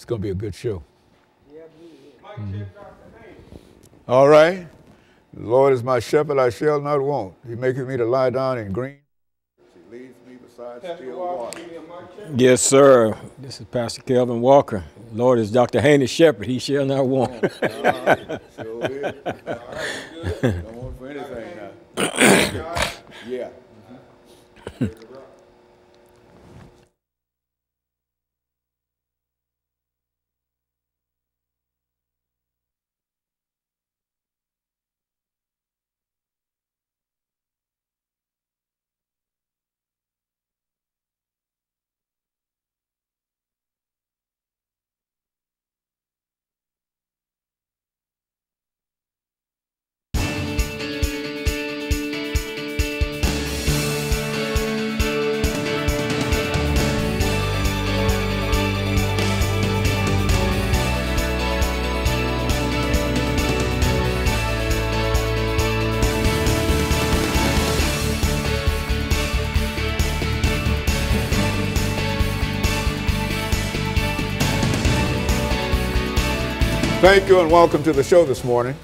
It's going to be a good show. All right. The Lord is my shepherd, I shall not want. He maketh me to lie down in green. He leads me beside still water. Yes, sir. This is Pastor KWalker. Lord is Dr. Haney's shepherd. He shall not want. Sure is. Don't want for anything now. Yeah. Thank you and welcome to the show this morning.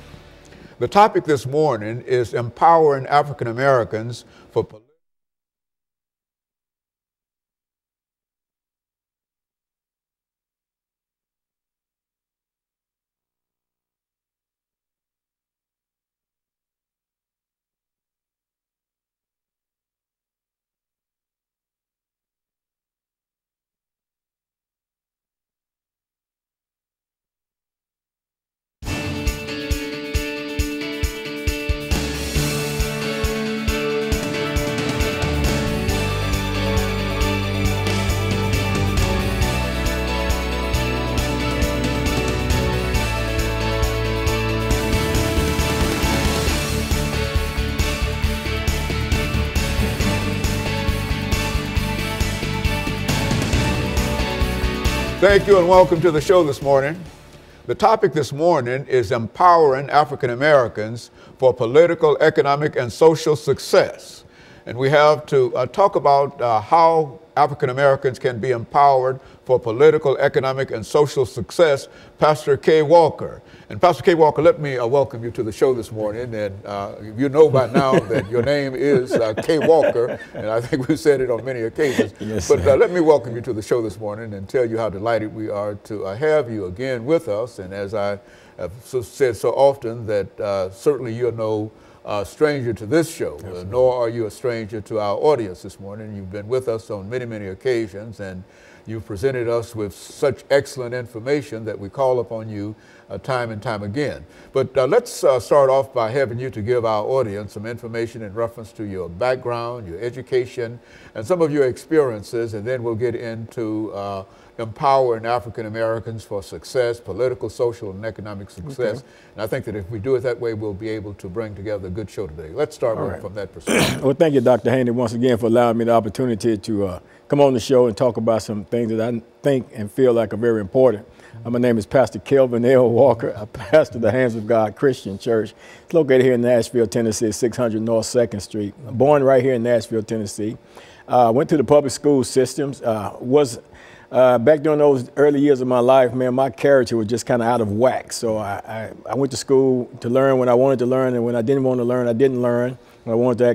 The topic this morning is empowering African Americans for political. Thank you and welcome to the show this morning. The topic this morning is empowering African Americans for political, economic, and social success. And we have to talk about how African Americans can be empowered for political, economic, and social success, Pastor KWalker. And Pastor KWalker, let me welcome you to the show this morning. And you know by now that your name is KWalker, and I think we've said it on many occasions. Yes, but let me welcome you to the show this morning and tell you how delighted we are to have you again with us. And as I have said so often, that certainly you're no stranger to this show, nor are you a stranger to our audience this morning. You've been with us on many, many occasions, and you've presented us with such excellent information that we call upon you time and time again. But let's start off by having you to give our audience some information in reference to your background, your education, and some of your experiences, and then we'll get into empowering African Americans for success, political, social, and economic success. Okay. And I think that if we do it that way, we'll be able to bring together a good show today. Let's start from that perspective. Well, thank you, Dr. Haney, once again for allowing me the opportunity to come on the show and talk about some things that I think and feel like are very important. My name is Pastor KWalker. I pastor the Hands of God Christian Church. It's located here in Nashville, Tennessee, 600 North 2nd Street. I'm born right here in Nashville, Tennessee. Went to the public school systems. Back during those early years of my life, man, my character was just kind of out of whack. So I went to school to learn when I wanted to learn, and when I didn't want to learn, I didn't learn. When I wanted to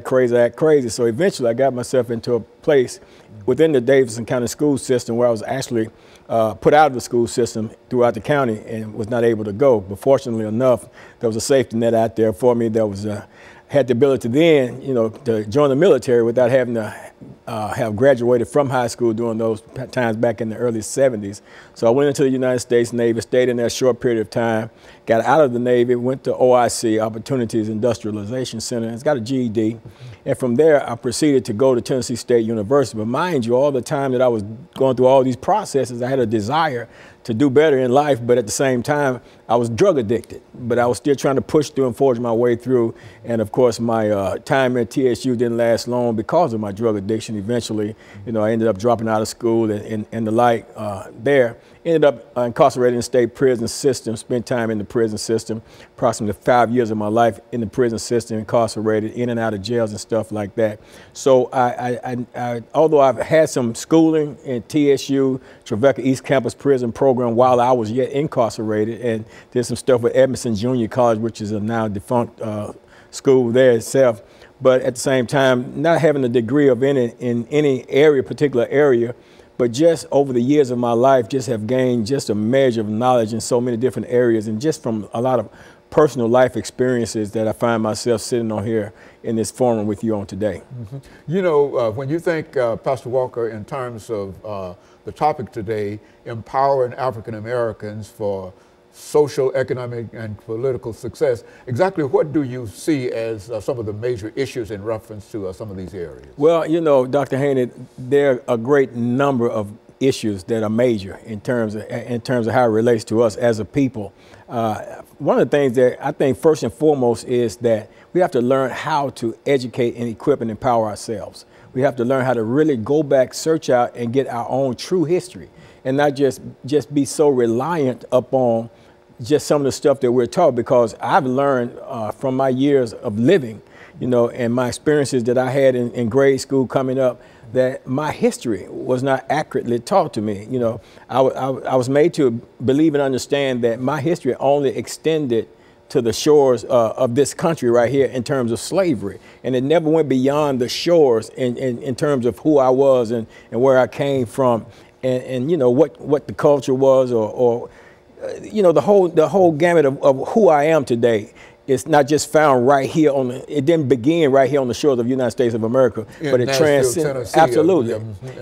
act crazy. So eventually I got myself into a place within the Davidson County school system where I was actually put out of the school system throughout the county and was not able to go. But fortunately enough, there was a safety net out there for me that was had the ability then, to join the military without having to have graduated from high school during those times back in the early 70s. So I went into the United States Navy, stayed in there a short period of time, got out of the Navy, went to OIC, Opportunities Industrialization Center, and got a GED. And from there, I proceeded to go to Tennessee State University. But mind you, all the time that I was going through all these processes, I had a desire to do better in life, but at the same time, I was drug addicted. But I was still trying to push through and forge my way through. And of course, my time at TSU didn't last long because of my drug addiction. addiction eventually. You know, I ended up dropping out of school and the like there. Ended up incarcerated in the state prison system, spent time in the prison system, approximately 5 years of my life in the prison system, incarcerated, in and out of jails and stuff like that. So although I've had some schooling in TSU, Trevecca East Campus Prison Program while I was yet incarcerated, and did some stuff with Edmondson Junior College, which is a now defunct school there itself. But at the same time, not having a degree of in any area, particular area, but just over the years of my life, just have gained just a measure of knowledge in so many different areas, and just from a lot of personal life experiences that I find myself sitting on here in this forum with you on today. Mm-hmm. You know, when you think, Pastor Walker, in terms of the topic today, empowering African Americans for social, economic, and political success, exactly what do you see as some of the major issues in reference to some of these areas? Well, you know, Dr. Haney, there are a great number of issues that are major in terms of how it relates to us as a people. One of the things that I think first and foremost is that we have to learn how to educate and equip and empower ourselves. We have to learn how to really go back, search out, and get our own true history, and not just be so reliant upon just some of the stuff that we're taught, because I've learned from my years of living, you know, and my experiences that I had in grade school coming up, that my history was not accurately taught to me. You know, I was made to believe and understand that my history only extended to the shores of this country right here in terms of slavery, and it never went beyond the shores in terms of who I was and where I came from, and you know what the culture was, or you know, the whole gamut of who I am today. It's not just found right here it didn't begin right here on the shores of the United States of America, but it transcended. Absolutely.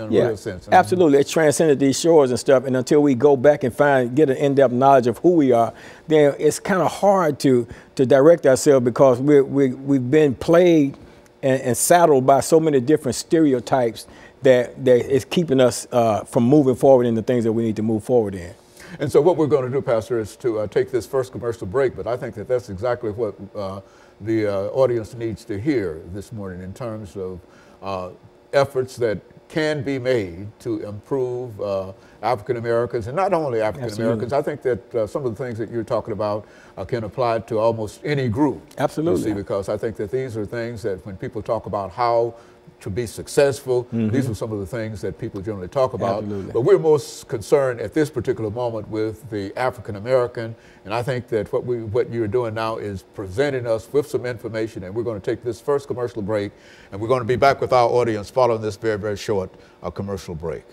Real sense. Absolutely. It transcended these shores and stuff. And until we go back and get an in-depth knowledge of who we are, then it's kind of hard to direct ourselves, because we've been plagued and saddled by so many different stereotypes that is keeping us from moving forward in the things that we need to move forward in. And so what we're going to do, Pastor, is to take this first commercial break, but I think that that's exactly what the audience needs to hear this morning in terms of efforts that can be made to improve African Americans, and not only African Americans. I think that some of the things that you're talking about can apply to almost any group. Absolutely. You see, because I think that these are things that when people talk about how to be successful, these are some of the things that people generally talk about. Absolutely. But we're most concerned at this particular moment with the African American, and I think that what you're doing now is presenting us with some information, and we're going to take this first commercial break, and we're going to be back with our audience following this very, very short commercial break.